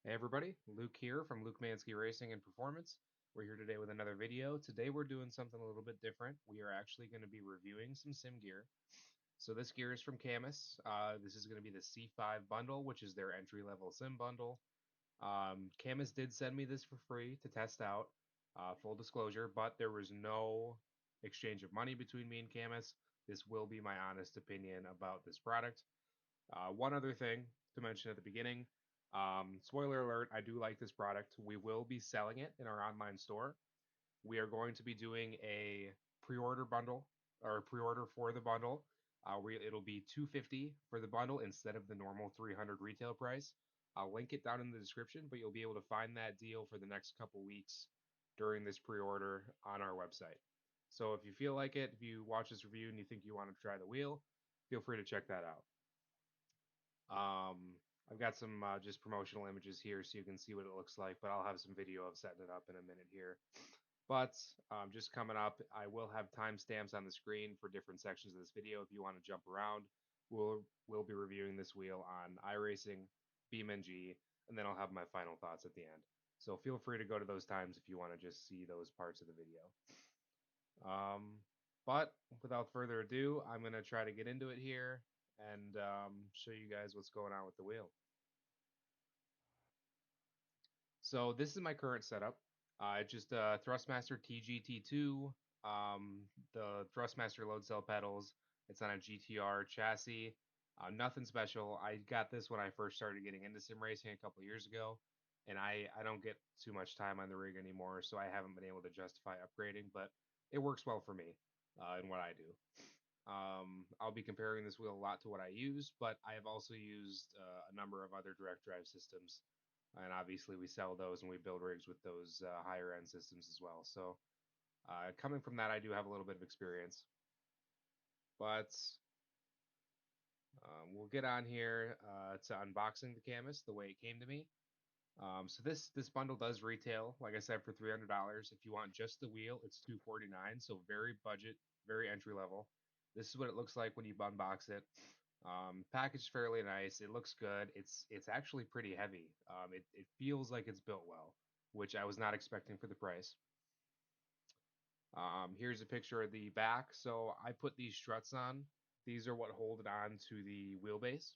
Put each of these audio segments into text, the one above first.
Hey everybody, Luke here from Luke Mansky Racing and Performance. We're here today with another video. Today we're doing something a little bit different. We are actually going to be reviewing some sim gear. So this gear is from Cammus. This is going to be the C5 bundle, which is their entry-level sim bundle. Cammus did send me this for free to test out, full disclosure, but there was no exchange of money between me and Cammus. This will be my honest opinion about this product. One other thing to mention at the beginning, spoiler alert, I do like this product. We will be selling it in our online store. We are going to be doing a pre-order bundle or pre-order for the bundle. It'll be $250 for the bundle instead of the normal 300 retail price. I'll link it down in the description, but you'll be able to find that deal for the next couple weeks during this pre-order on our website. So if you feel like it, if you watch this review and you think you want to try the wheel, feel free to check that out. I've got some just promotional images here so you can see what it looks like, but I'll have some video of setting it up in a minute here. But just coming up, I will have timestamps on the screen for different sections of this video if you want to jump around. We'll be reviewing this wheel on iRacing, BeamNG, and then I'll have my final thoughts at the end. So feel free to go to those times if you want to just see those parts of the video. But without further ado, I'm going to try to get into it here and show you guys what's going on with the wheel. So this is my current setup. Just Thrustmaster TGT2, the Thrustmaster load cell pedals. It's on a GTR chassis. Nothing special. I got this when I first started getting into sim racing a couple years ago, and I don't get too much time on the rig anymore, so I haven't been able to justify upgrading, but it works well for me in what I do. I'll be comparing this wheel a lot to what I use, but I have also used a number of other direct drive systems, and obviously we sell those and we build rigs with those higher end systems as well. So coming from that, I do have a little bit of experience, but we'll get on here to unboxing the Cammus the way it came to me. So this bundle does retail, like I said, for $300. If you want just the wheel, it's $249. So very budget, very entry level. This is what it looks like when you unbox it. Packaged fairly nice. It looks good. It's actually pretty heavy. It feels like it's built well, which I was not expecting for the price. Here's a picture of the back. So I put these struts on. These are what hold it on to the wheelbase.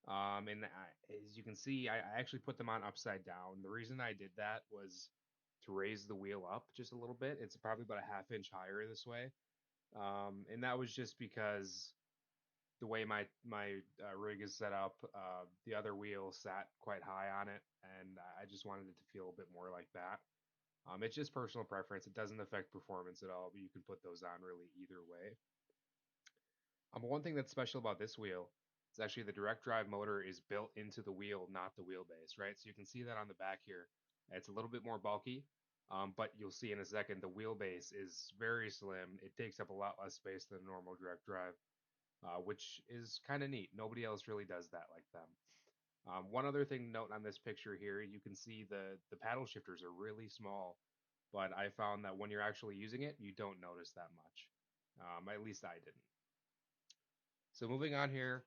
As you can see, I actually put them on upside down. The reason I did that was to raise the wheel up just a little bit. It's probably about a half-inch higher this way. And that was just because the way my rig is set up, the other wheel sat quite high on it, and I just wanted it to feel a bit more like that. It's just personal preference. It doesn't affect performance at all, but you can put those on really either way. One thing that's special about this wheel is actually the direct drive motor is built into the wheel, not the wheelbase, right? So you can see that on the back here. It's a little bit more bulky, but you'll see in a second the wheelbase is very slim. It takes up a lot less space than a normal direct drive, which is kind of neat. Nobody else really does that like them. One other thing to note on this picture here, you can see the paddle shifters are really small, but I found that when you're actually using it, you don't notice that much. At least I didn't. So moving on here,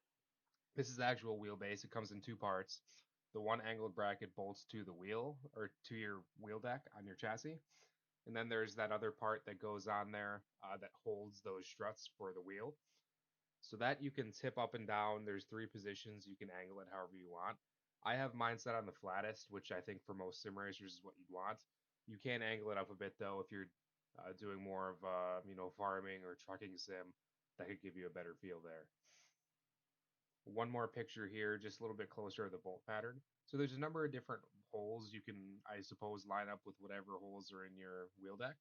this is the actual wheelbase. It comes in two parts. The one angled bracket bolts to the wheel or to your wheel deck on your chassis. And then there's that other part that goes on there that holds those struts for the wheel. So that you can tip up and down. There's three positions. You can angle it however you want. I have mine set on the flattest, which I think for most sim racers is what you'd want. You can angle it up a bit though if you're doing more of farming or trucking sim. That could give you a better feel there. One more picture here, just a little bit closer of the bolt pattern. So there's a number of different holes you can, I suppose, line up with whatever holes are in your wheel deck.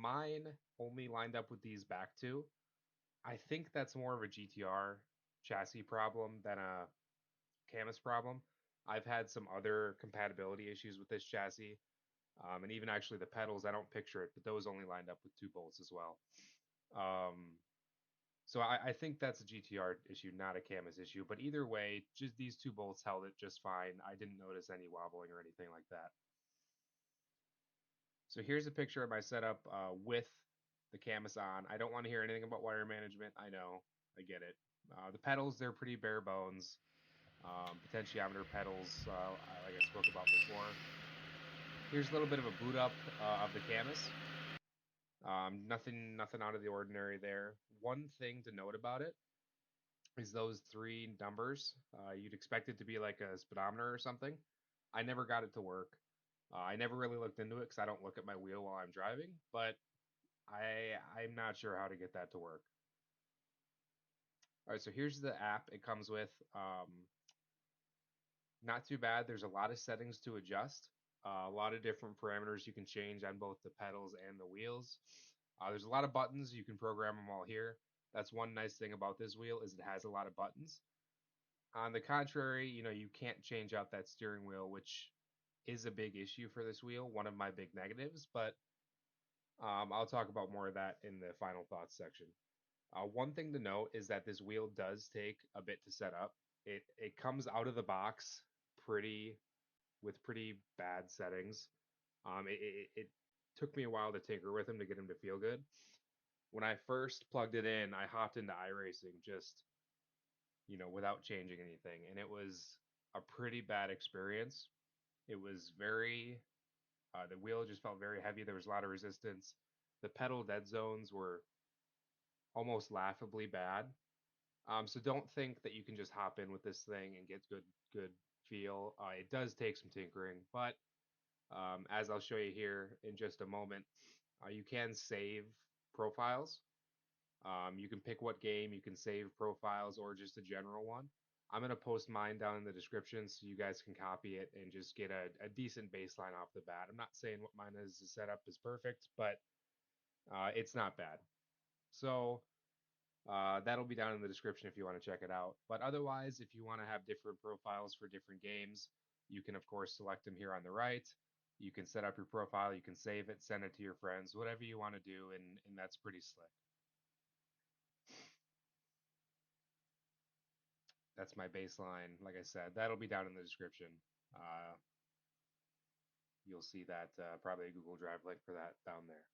Mine only lined up with these back two. I think that's more of a GTR chassis problem than a Camus problem. I've had some other compatibility issues with this chassis, and even actually the pedals, I don't picture it, but those only lined up with two bolts as well. So I think that's a GTR issue, not a Camus issue. But either way, just these two bolts held it just fine. I didn't notice any wobbling or anything like that. So here's a picture of my setup with the Camus on. I don't want to hear anything about wire management. I know, I get it. The pedals, they're pretty bare bones. Potentiometer pedals, like I spoke about before. Here's a little bit of a boot up of the Cammus. Nothing out of the ordinary there. One thing to note about it is those three numbers. You'd expect it to be like a speedometer or something. I never got it to work. I never really looked into it because I don't look at my wheel while I'm driving, but I'm not sure how to get that to work. All right, so here's the app it comes with. Not too bad. There's a lot of settings to adjust. A lot of different parameters you can change on both the pedals and the wheels. There's a lot of buttons. You can program them all here. That's one nice thing about this wheel is it has a lot of buttons. On the contrary, you can't change out that steering wheel, which is a big issue for this wheel, one of my big negatives, but I'll talk about more of that in the final thoughts section. One thing to note is that this wheel does take a bit to set up. It comes out of the box pretty with pretty bad settings. It took me a while to tinker with him to get him to feel good. When I first plugged it in, I hopped into iRacing just without changing anything, and it was a pretty bad experience. It was very the wheel just felt very heavy. There was a lot of resistance. The pedal dead zones were almost laughably bad. So don't think that you can just hop in with this thing and get good feel. It does take some tinkering, but as I'll show you here in just a moment, you can save profiles. You can pick what game you can save profiles or just a general one. I'm going to post mine down in the description so you guys can copy it and just get a decent baseline off the bat. I'm not saying what mine is set up is perfect, but it's not bad. So that'll be down in the description if you want to check it out. But otherwise, if you want to have different profiles for different games, you can, of course, select them here on the right. You can set up your profile, you can save it, send it to your friends, whatever you want to do, and that's pretty slick. That's my baseline. Like I said, that'll be down in the description. Uh, you'll see that probably a Google Drive link for that down there.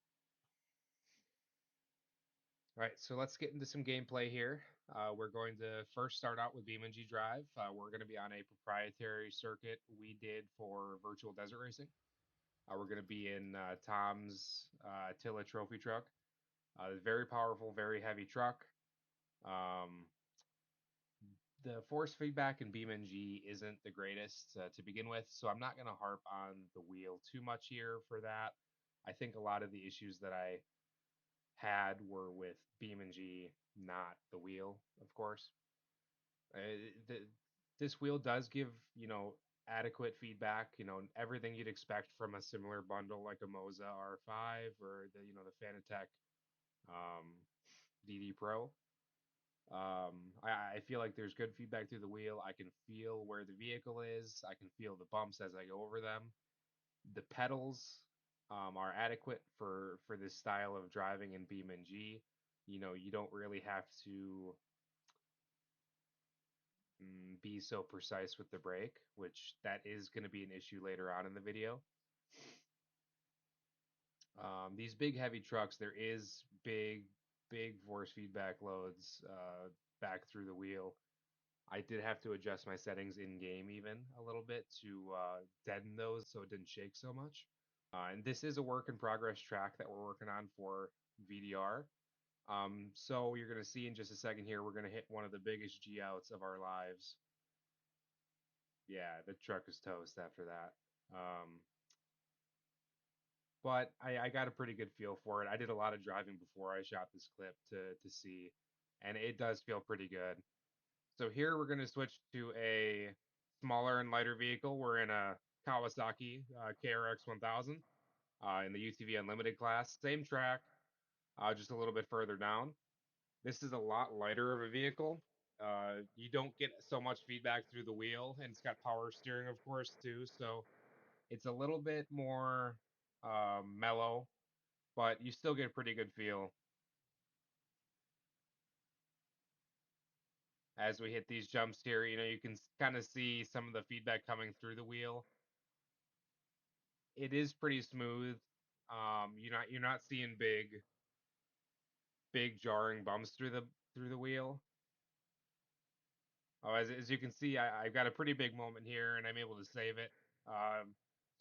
All right, so let's get into some gameplay here. We're going to first start out with BeamNG Drive. We're going to be on a proprietary circuit we did for virtual desert racing. We're going to be in Tom's Attila trophy truck. Very powerful, very heavy truck. Um, the force feedback in BeamNG isn't the greatest to begin with, so I'm not going to harp on the wheel too much here for that. I think a lot of the issues that I had were with BeamNG, not the wheel, of course. The, this wheel does give, adequate feedback, everything you'd expect from a similar bundle like a Moza R5 or the Fanatec um, DD Pro. I feel like there's good feedback through the wheel. I can feel where the vehicle is. I can feel the bumps as I go over them. The pedals are adequate for this style of driving in BeamNG. You don't really have to be so precise with the brake, which that is going to be an issue later on in the video. These big heavy trucks, there is big force feedback loads back through the wheel. I did have to adjust my settings in game even a little bit to deaden those so it didn't shake so much. And this is a work in progress track that we're working on for VDR. So you're going to see in just a second here, we're going to hit one of the biggest G outs of our lives. Yeah, the truck is toast after that. But I got a pretty good feel for it. I did a lot of driving before I shot this clip to see, and it does feel pretty good. So here we're going to switch to a smaller and lighter vehicle. We're in a Kawasaki KRX 1000 in the UTV Unlimited class. Same track, just a little bit further down. This is a lot lighter of a vehicle. You don't get so much feedback through the wheel, and it's got power steering, of course, too. So it's a little bit more mellow, but you still get a pretty good feel as we hit these jumps here. You can kind of see some of the feedback coming through the wheel. It is pretty smooth. You're not seeing big jarring bumps through the wheel. As you can see, I've got a pretty big moment here, and I'm able to save it.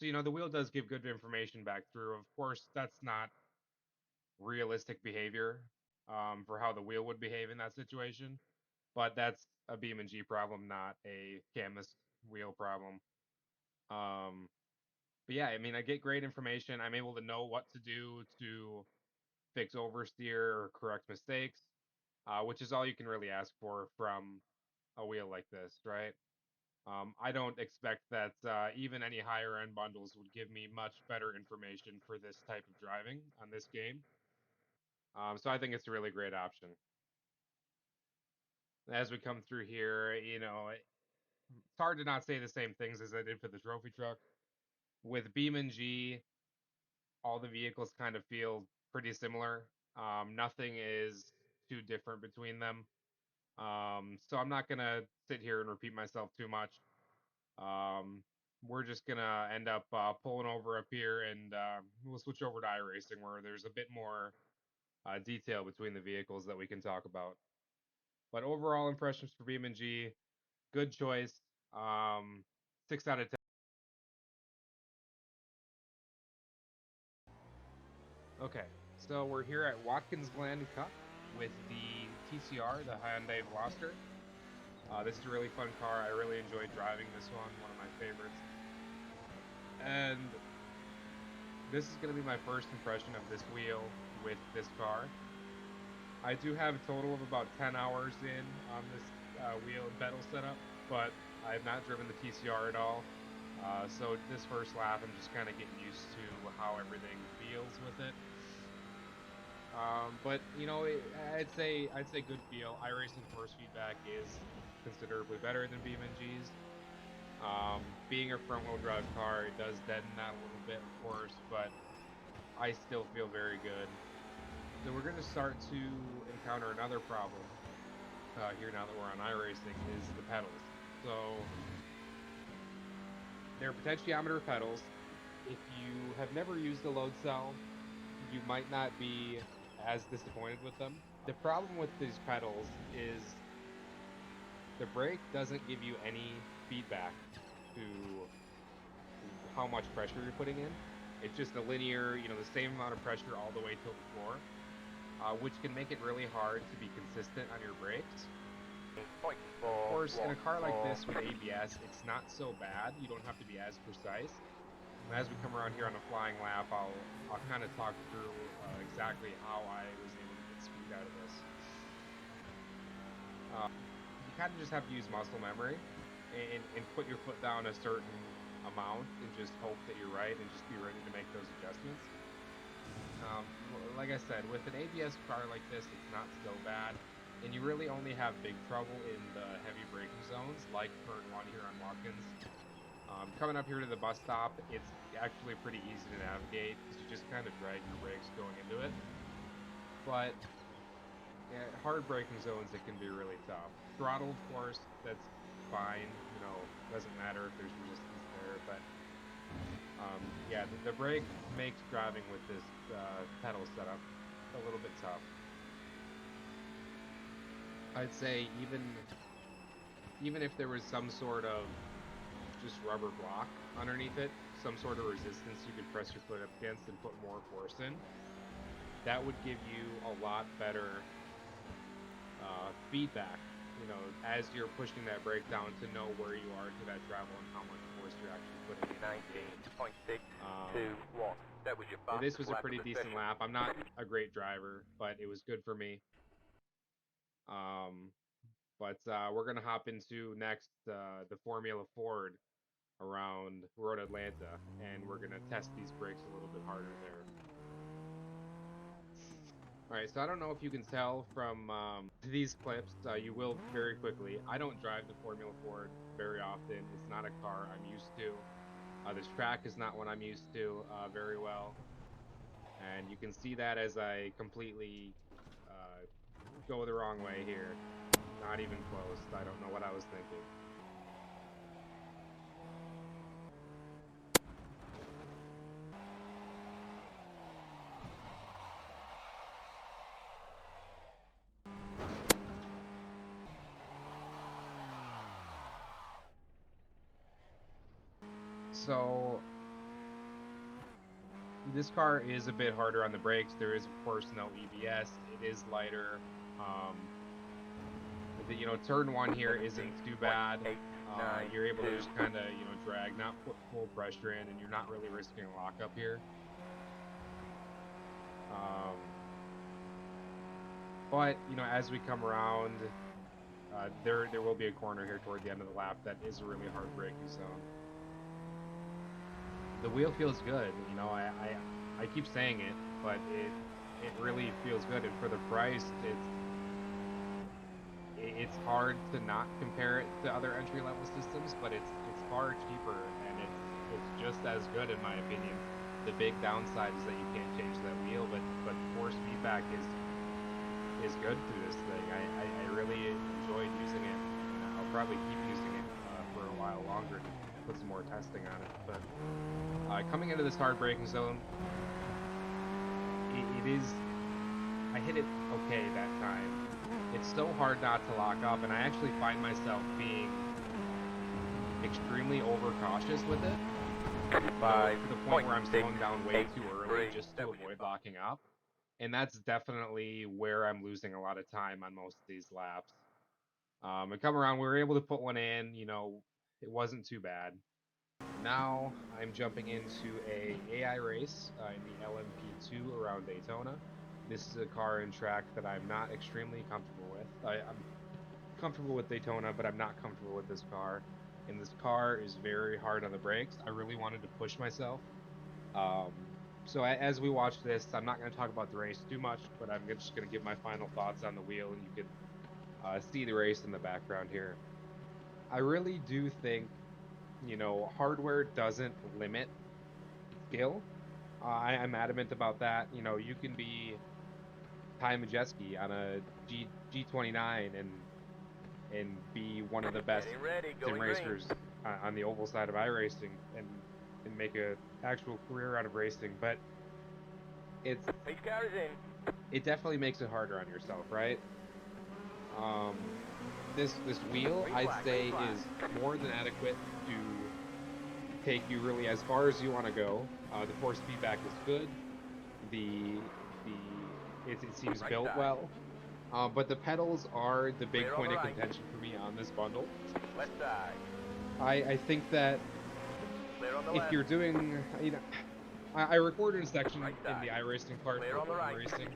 So, the wheel does give good information back through. Of course, that's not realistic behavior for how the wheel would behave in that situation, but that's a BeamNG problem, not a Cammus wheel problem. But yeah, I mean, I get great information. I'm able to know what to do to fix oversteer or correct mistakes, which is all you can really ask for from a wheel like this, right? I don't expect that even any higher end bundles would give me much better information for this type of driving on this game. So I think it's a really great option. As we come through here, it's hard to not say the same things as I did for the trophy truck. With BeamNG, all the vehicles kind of feel pretty similar. Nothing is too different between them. So I'm not gonna sit here and repeat myself too much. Um, we're just gonna end up pulling over up here, and we'll switch over to iRacing, where there's a bit more detail between the vehicles that we can talk about. But overall impressions for BeamNG, good choice. 6 out of 10. Okay, so we're here at Watkins Glen Cup with the TCR, the Hyundai Veloster. This is a really fun car. I really enjoyed driving this one of my favorites. And this is going to be my first impression of this wheel with this car. I do have a total of about 10 hours in on this wheel and pedal setup, but I have not driven the TCR at all. So this first lap, I'm just kind of getting used to how everything feels with it. But I'd say good feel. iRacing force feedback is considerably better than BeamNG's. Being a front-wheel drive car, it does deaden that a little bit, of course, but I still feel very good. So we're going to start to encounter another problem here now that we're on iRacing, is the pedals. So they're potentiometer pedals. If you have never used a load cell, you might not be as disappointed with them. The problem with these pedals is the brake doesn't give you any feedback to how much pressure you're putting in. It's just a linear, the same amount of pressure all the way to the floor, which can make it really hard to be consistent on your brakes. Of course, in a car like this with ABS, it's not so bad. You don't have to be as precise. And as we come around here on a flying lap, I'll kind of talk through exactly how I was able to get speed out of this. You kind of just have to use muscle memory and put your foot down a certain amount and just hope that you're right and just be ready to make those adjustments. Like I said, with an ABS car like this, it's not so bad, and you really only have big trouble in the heavy braking zones, like turn 1 here on Watkins. Coming up here to the bus stop, it's actually pretty easy to navigate because you just kind of drag your brakes going into it. But hard braking zones, it can be really tough. Throttle, of course, that's fine. Doesn't matter if there's resistance there, but yeah, the brake makes driving with this pedal setup a little bit tough. I'd say even if there was some sort of just rubber block underneath it, some sort of resistance you could press your foot up against and put more force in, that would give you a lot better feedback, as you're pushing that brake down to know where you are to that travel and how much force you're actually putting in. 19.621. That was your fastest this was a pretty lap of the decent session. lap. I'm not a great driver, but it was good for me. But we're gonna hop into next the Formula Ford around Road Atlanta, and we're gonna test these brakes a little bit harder there. All right, so I don't know if you can tell from these clips, you will very quickly. I don't drive the Formula Ford very often. It's not a car I'm used to. This track is not one I'm used to very well. And you can see that as I completely go the wrong way here. Not even close. I don't know what I was thinking. So this car is a bit harder on the brakes. There is, of course, no EBS. It is lighter. Turn one here isn't too bad. 6.89, You're able to 2. just kind of, drag, not put full pressure in, and you're not really risking a lockup here. But as we come around, there will be a corner here toward the end of the lap that is a really hard braking zone. The wheel feels good. I keep saying it, but it really feels good. And for the price, it's hard to not compare it to other entry level systems, but it's far cheaper and it's just as good in my opinion. The big downside is that you can't change that wheel, but force feedback is good through this thing. I really enjoyed using it, and I'll probably keep using it for a while longer to put some more testing on it. But coming into this hard braking zone, it is. I hit it okay that time. It's so hard not to lock up, and I actually find myself being extremely overcautious with it. To the point where I'm slowing down way too early just to avoid locking up. And that's definitely where I'm losing a lot of time on most of these laps. And come around, we were able to put one in. It wasn't too bad. Now I'm jumping into a AI race in the LMP2 around Daytona. This is a car and track that I'm not extremely comfortable with. I'm comfortable with Daytona, but I'm not comfortable with this car. And this car is very hard on the brakes. I really wanted to push myself. Um, so as we watch this, I'm not going to talk about the race too much, but I'm just going to give my final thoughts on the wheel, and you can see the race in the background here. I really do think, hardware doesn't limit skill. I'm adamant about that. You can be Ty Majeski on a G29 and be one of the best Getting ready, sim going green. racers on the oval side of iRacing and make a actual career out of racing. But it's Pace car is in. it definitely makes it harder on yourself, right? Um, this wheel, Green I'd flag, green say, flag. is more than adequate to take you really as far as you want to go. The force feedback is good. The it seems Right built side. well. But the pedals are the big Clear on point the of right. contention for me on this bundle. Left side. I think that Clear on the if left. you're doing, I recorded a section Right in the side. iRacing part Clear for on the home right. racing.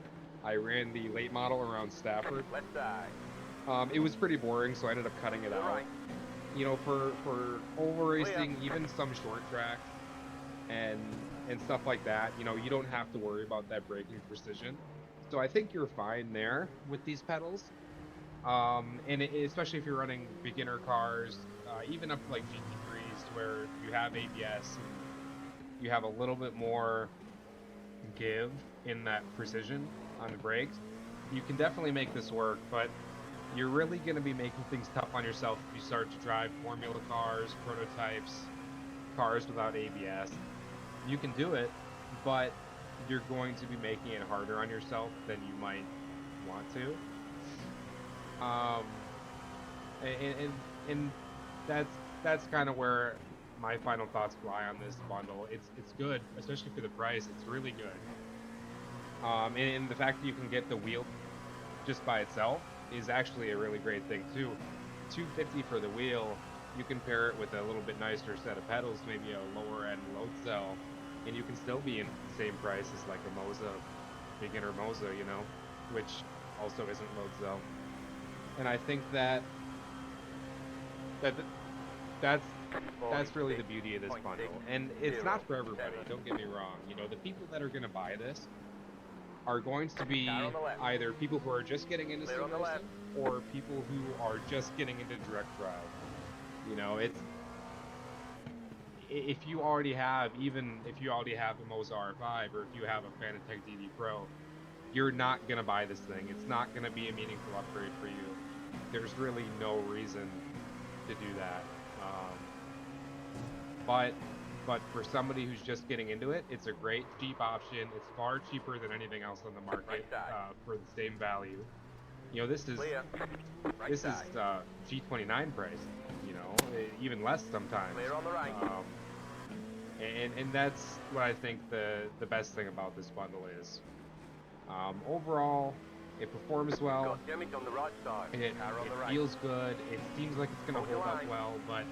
I ran the late model around Stafford. Left side. It was pretty boring, so I ended up cutting To it the out. right. For oval Clear. racing, even some short tracks and and stuff like that, you don't have to worry about that braking precision. So I think you're fine there with these pedals. And especially if you're running beginner cars, even up to like GT3s, where you have ABS and you have a little bit more give in that precision on the brakes, you can definitely make this work. But you're really going to be making things tough on yourself if you start to drive formula cars, prototypes, cars without ABS. You can do it, but you're going to be making it harder on yourself than you might want to. Um, and that's kind of where my final thoughts fly on this bundle. It's good, especially for the price. It's really good. And the fact that you can get the wheel just by itself is actually a really great thing too. 250 for the wheel. You can pair it with a little bit nicer set of pedals, maybe a lower end load cell, and you can still be in the same price as like a Moza, beginner Moza, which also isn't load cell. And I think that that's that's really the beauty of this bundle. And it's not for everybody, don't get me wrong. The people that are going to buy this are going to Car be on the left. either people who are just getting into Clear sim on the left. racing or people who are just getting into direct drive. It's if you already have, even if you already have a Moza R5 or if you have a Fanatec DD Pro, you're not going to buy this thing. It's not going to be a meaningful upgrade for you. There's really no reason to do that. But for somebody who's just getting into it, it's a great cheap option. It's far cheaper than anything else on the Right market side. for the same value. This is Clear. Right this is side. G29 price. Even less sometimes. Clear on the right. Um, And that's what I think the best thing about this bundle is. Overall, it performs well. Got damage on the right side. Car on It the right. feels good. It seems like it's going to Hold your hold up line. well, but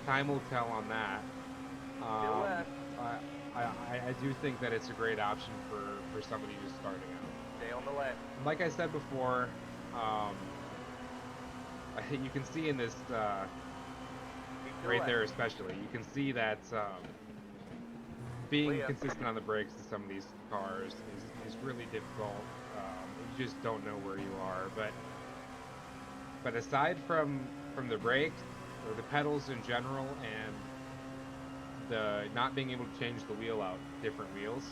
time will tell on that. Still Um, left. I do think that it's a great option for somebody just starting out. Stay on the left. And like I said before, um, you can see in this Keep to right left. there especially, you can see that being Clear. consistent on the brakes in some of these cars is really difficult. You just don't know where you are. But aside from the brakes or the pedals in general and the not being able to change the wheel out to different wheels,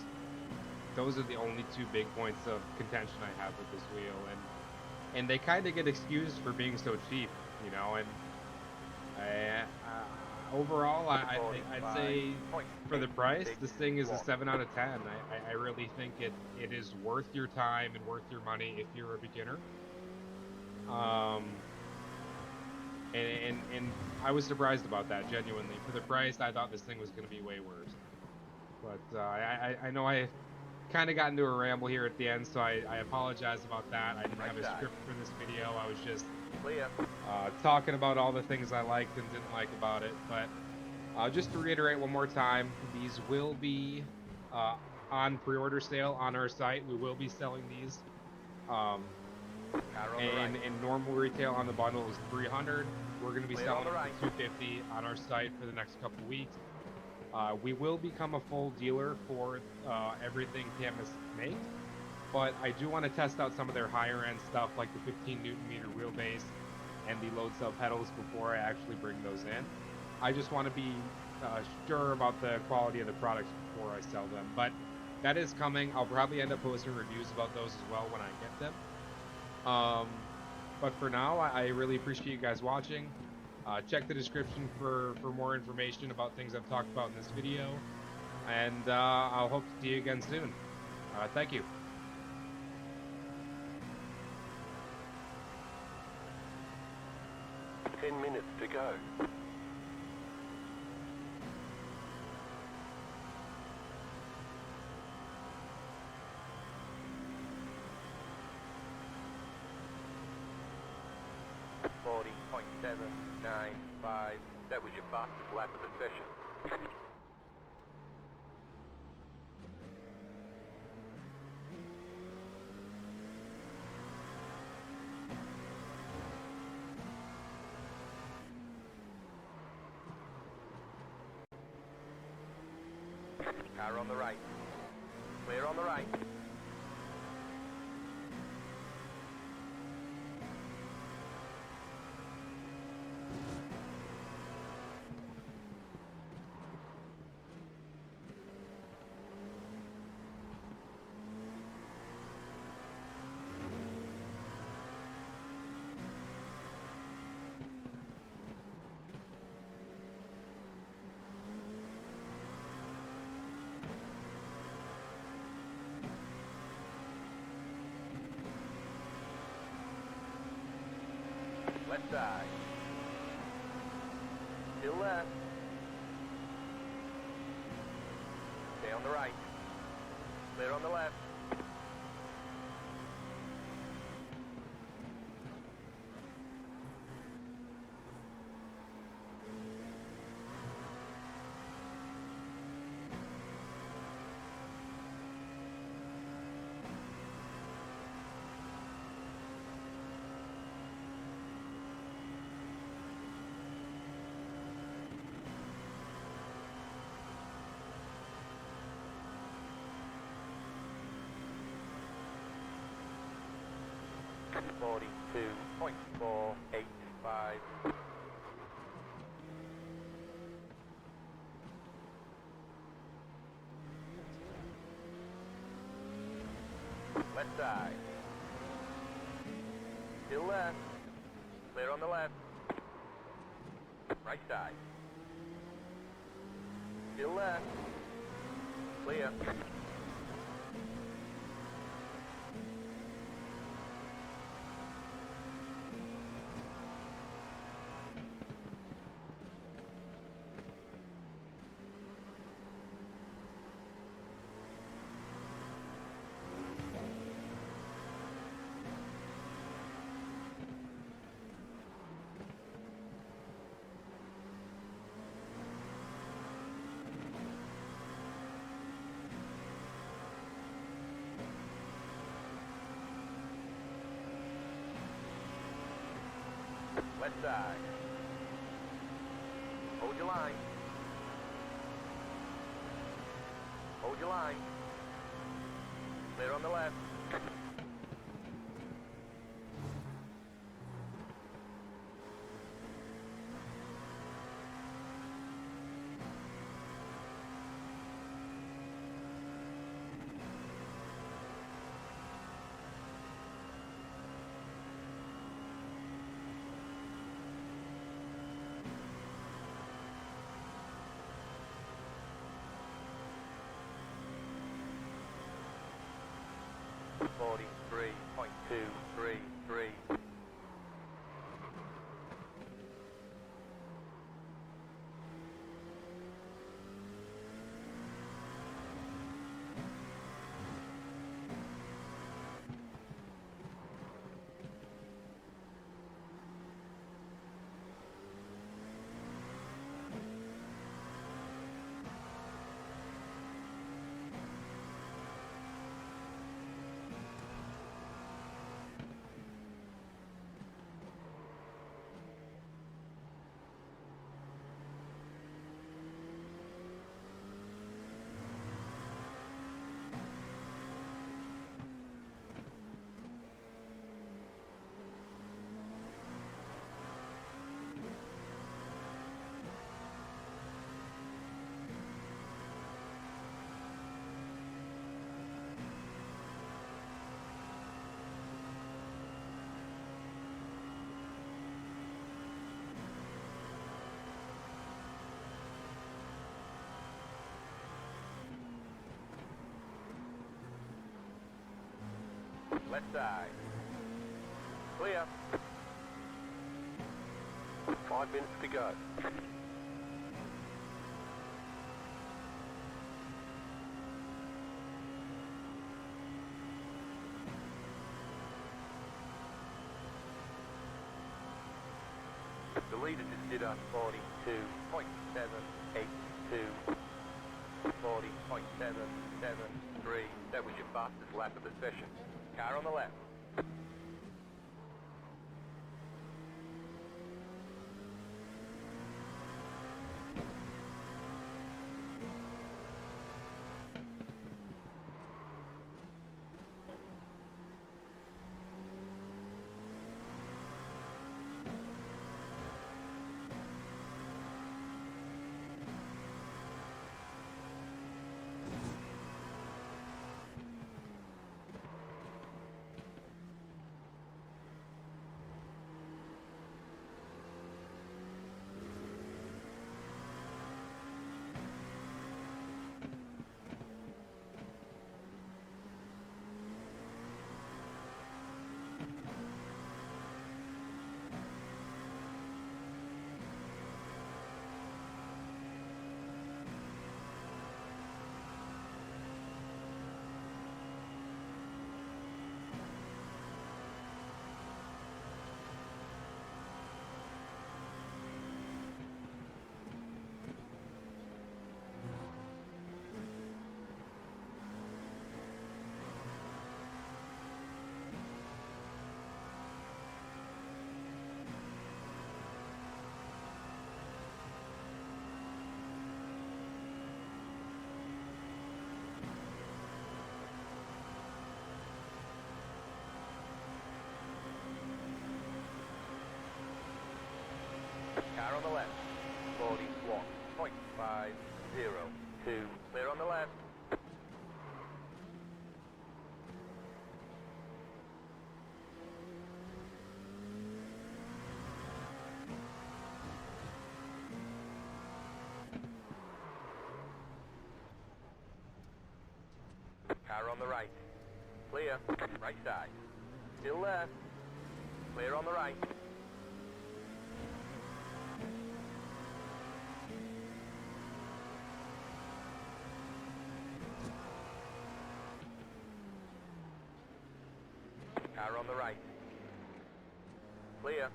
those are the only two big points of contention I have with this wheel. And they kind of get excused for being so cheap, you know. And overall, I'd say for the price, this thing is a 7 out of 10. I really think it is worth your time and worth your money if you're a beginner. Um, and I was surprised about that, genuinely. For the price, I thought this thing was going to be way worse. But I know I kind of got into a ramble here at the end, so I apologize about that. I didn't Right have a side. script for this video. I was just Clear. talking about all the things I liked and didn't like about it. But just to reiterate one more time, these will be uh, on pre-order sale on our site. We will be selling these. Um, Car on the right. and normal retail on the bundle is 300. We're going to be Clear on selling the them for right. 250 on our site for the next couple weeks. We will become a full dealer for everything Cammus makes, but I do want to test out some of their higher end stuff like the 15 Newton meter wheelbase and the load cell pedals before I actually bring those in. I just want to be sure about the quality of the products before I sell them, but that is coming. I'll probably end up posting reviews about those as well when I get them. But for now, I really appreciate you guys watching. Check the description for more information about things I've talked about in this video, and I'll hope to see you again soon. Thank you. 10 minutes to go. .795. That was your fastest lap of the session. Car on the right. Clear on the right. Left side. Still left. Stay on the right. Clear on the left. .485. Left side. Still left. Clear on the left. Right side. Still left. Clear. Left side. Hold your line. Hold your line. Clear on the left. .233. Left side. Clear. 5 minutes to go. The leader just did a 42.782. 40.773. That was your fastest lap of the session. Car on the left. Car on the left. 41.502. Clear on the left. Car on the right. Clear. Right side. Still there. Clear on the right. Car on the right. Clear.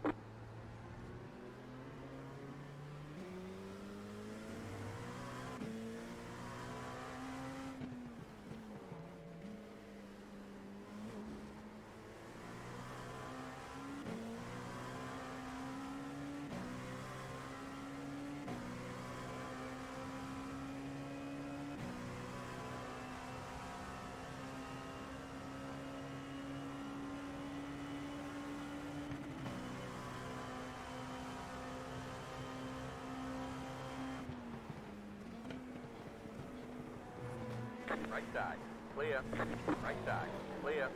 right side, clear, right side, clear.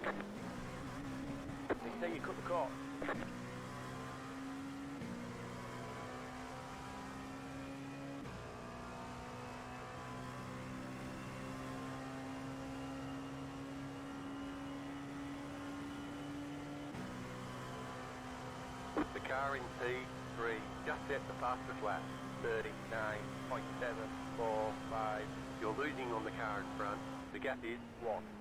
They say you cut the course. The car in P3 just hit the fastest lap, 39.745. You're losing on the car in front. The gap is 1.